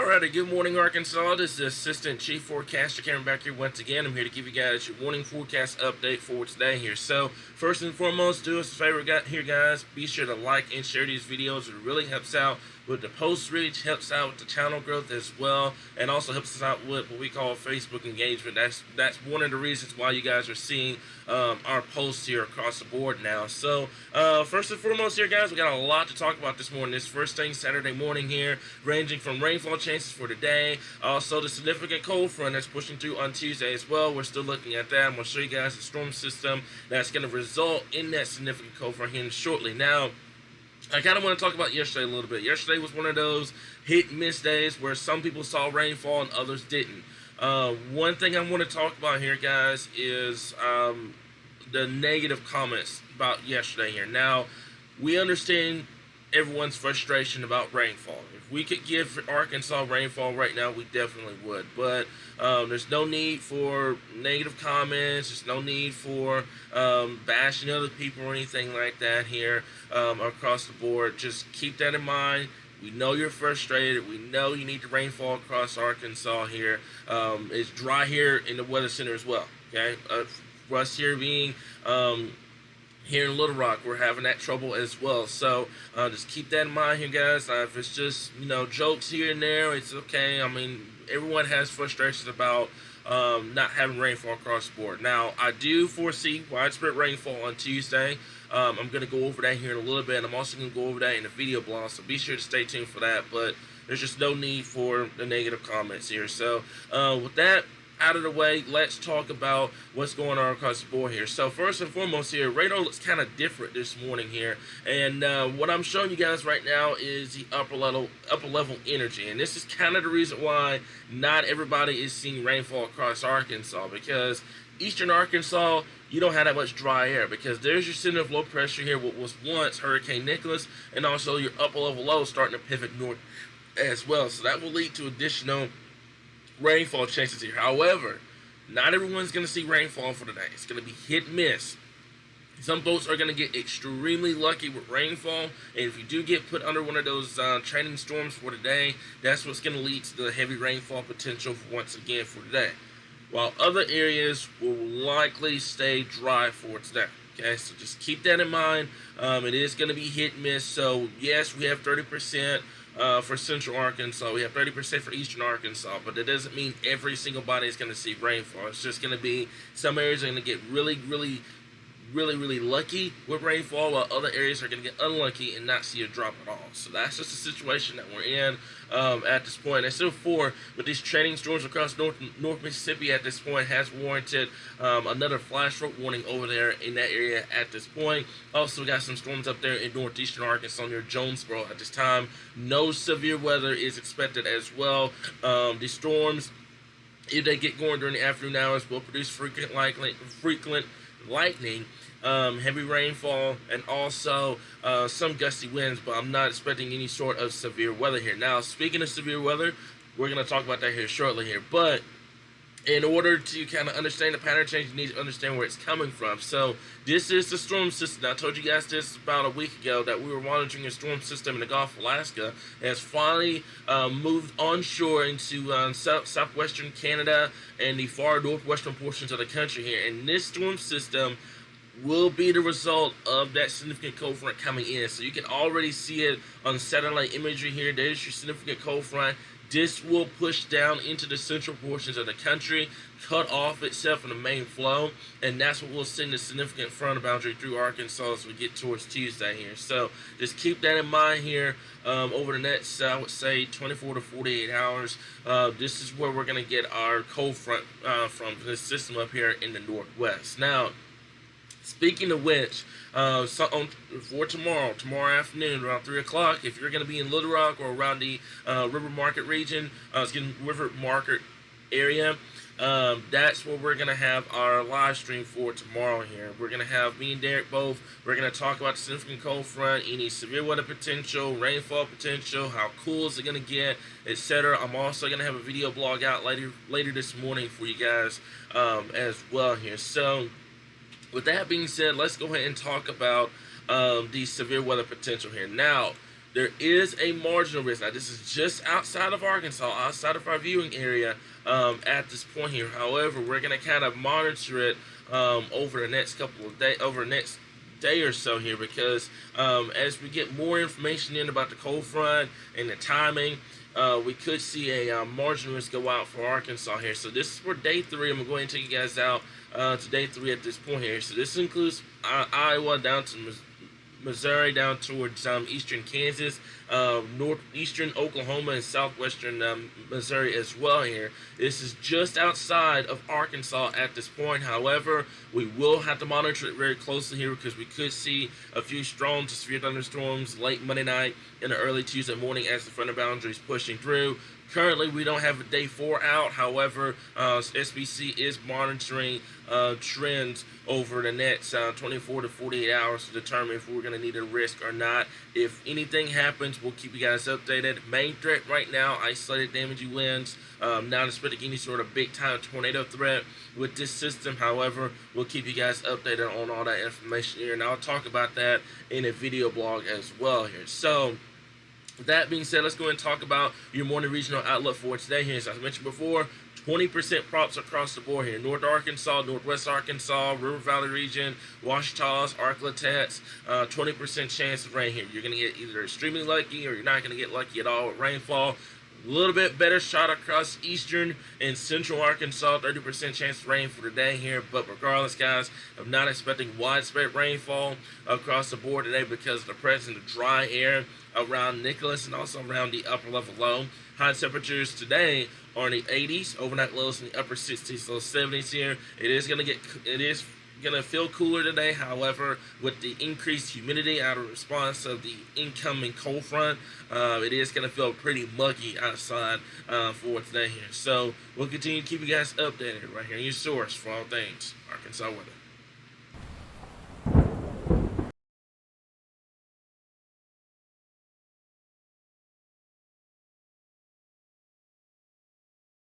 Alrighty, good morning, Arkansas. This is Assistant Chief Forecaster Cameron back here once again. I'm here to give you guys your morning forecast update for today here. So, first and foremost, do us a favor here, guys. Be sure to like and share these videos. It really helps out with the post reach, helps out with the channel growth as well, and also helps us out with what we call Facebook engagement. That's one of the reasons why you guys are seeing our posts here across the board now. So, first and foremost here, guys, we got a lot to talk about this morning. This first thing Saturday morning here, ranging from rainfall chances for today, also the significant cold front that's pushing through on Tuesday as well. We're still looking at that. I'm going to show you guys the storm system that's going to result in that significant cold front here shortly. Now, I kind of want to talk about yesterday a little bit. Yesterday was one of those hit and miss days where some people saw rainfall and others didn't. One thing I want to talk about here, guys, is the negative comments about yesterday here. Now, we understand everyone's frustration about rainfall. If we could give Arkansas rainfall right now, we definitely would. But there's no need for negative comments. There's no need for bashing other people or anything like that here across the board. Just keep that in mind. We know you're frustrated. We know you need the rainfall across Arkansas here. It's dry here in the weather center as well. Okay, for us here being here in Little Rock, we're having that trouble as well. So just keep that in mind here, guys. If it's just jokes here and there, it's okay. I mean, everyone has frustrations about not having rainfall across the board. Now, I do foresee widespread rainfall on Tuesday. I'm going to go over that here in a little bit, and I'm also going to go over that in the video blog, so be sure to stay tuned for that. But there's just no need for the negative comments here. So with that out of the way, let's talk about what's going on across the board here. So first and foremost here, radar looks kind of different this morning here, and what I'm showing you guys right now is the upper level energy, and this is kind of the reason why not everybody is seeing rainfall across Arkansas, because eastern Arkansas, you don't have that much dry air, because there's your center of low pressure here, what was once Hurricane Nicholas, and also your upper level low starting to pivot north as well. So that will lead to additional rainfall chances here. However, not everyone's going to see rainfall for today. It's going to be hit and miss. Some folks are going to get extremely lucky with rainfall, and if you do get put under one of those training storms for today, that's what's going to lead to the heavy rainfall potential once again for today, while other areas will likely stay dry for today. Okay, so just keep that in mind. It is going to be hit and miss. So yes, we have 30% for central Arkansas. We have 30% for eastern Arkansas, but that doesn't mean every single body is going to see rainfall. It's just going to be some areas are going to get really lucky with rainfall, while other areas are going to get unlucky and not see a drop at all. So that's just the situation that we're in at this point. And still four, but these training storms across North Mississippi at this point has warranted another flash flood warning over there in that area at this point. Also got some storms up there in northeastern Arkansas near Jonesboro at this time. No severe weather is expected as well. These storms, if they get going during the afternoon hours, will produce frequent lightning, heavy rainfall, and also some gusty winds, but I'm not expecting any sort of severe weather here. Now, speaking of severe weather, we're going to talk about that here shortly here, but in order to kind of understand the pattern change, you need to understand where it's coming from. So this is the storm system. I told you guys this about a week ago, that we were monitoring a storm system in the Gulf of Alaska. It has finally moved onshore into southwestern Canada and the far northwestern portions of the country here. And this storm system will be the result of that significant cold front coming in. So you can already see it on satellite imagery here. There's your significant cold front. This will push down into the central portions of the country, cut off itself in the main flow, and that's what will send the significant front boundary through Arkansas as we get towards Tuesday here. So just keep that in mind here over the next, I would say, 24 to 48 hours. This is where we're going to get our cold front from this system up here in the northwest. Now, speaking of which, for tomorrow afternoon around 3 o'clock, if you're going to be in Little Rock or around the River Market region, River Market area, that's where we're going to have our live stream for tomorrow here. We're going to have me and Derek both. We're going to talk about the significant cold front, any severe weather potential, rainfall potential, how cool is it going to get, etc. I'm also going to have a video blog out later this morning for you guys as well here. So with that being said, let's go ahead and talk about the severe weather potential here. Now, there is a marginal risk. Now, this is just outside of Arkansas, outside of our viewing area at this point here. However, we're going to kind of monitor it over the next couple of days, over the next day or so here, because as we get more information in about the cold front and the timing, we could see a marginal risk go out for Arkansas here. So this is for day 3. I'm going to go ahead and take you guys out to day 3 at this point here. So this includes Iowa down to Missouri, down towards eastern Kansas, northeastern Oklahoma, and southwestern Missouri as well here. This is just outside of Arkansas at this point. However, we will have to monitor it very closely here, because we could see a few strong to severe thunderstorms late Monday night and early Tuesday morning as the front of boundary is pushing through. Currently, we don't have a day 4 out. However, SBC is monitoring trends over the next 24 to 48 hours to determine if we're going to need a risk or not. If anything happens, we'll keep you guys updated. Main threat right now, isolated damaging winds. Not expecting any sort of big-time tornado threat with this system. However, we'll keep you guys updated on all that information here, and I'll talk about that in a video blog as well here. So, with that being said, let's go ahead and talk about your morning regional outlook for today here. As I mentioned before, 20% props across the board here. North Arkansas, Northwest Arkansas, River Valley region, Ouachitas, Arklatex, 20% chance of rain here. You're going to get either extremely lucky or you're not going to get lucky at all with rainfall. A little bit better shot across eastern and central Arkansas, 30% chance of rain for today here. But regardless, guys, I'm not expecting widespread rainfall across the board today because of the presence of dry air around Nicholas and also around the upper level low. High temperatures today are in the 80s, overnight lows in the upper 60s, low 70s here. It is going to feel cooler today. However, with the increased humidity out of response of the incoming cold front, it is going to feel pretty muggy outside for today here. So we'll continue to keep you guys updated right here in your source for all things Arkansas weather.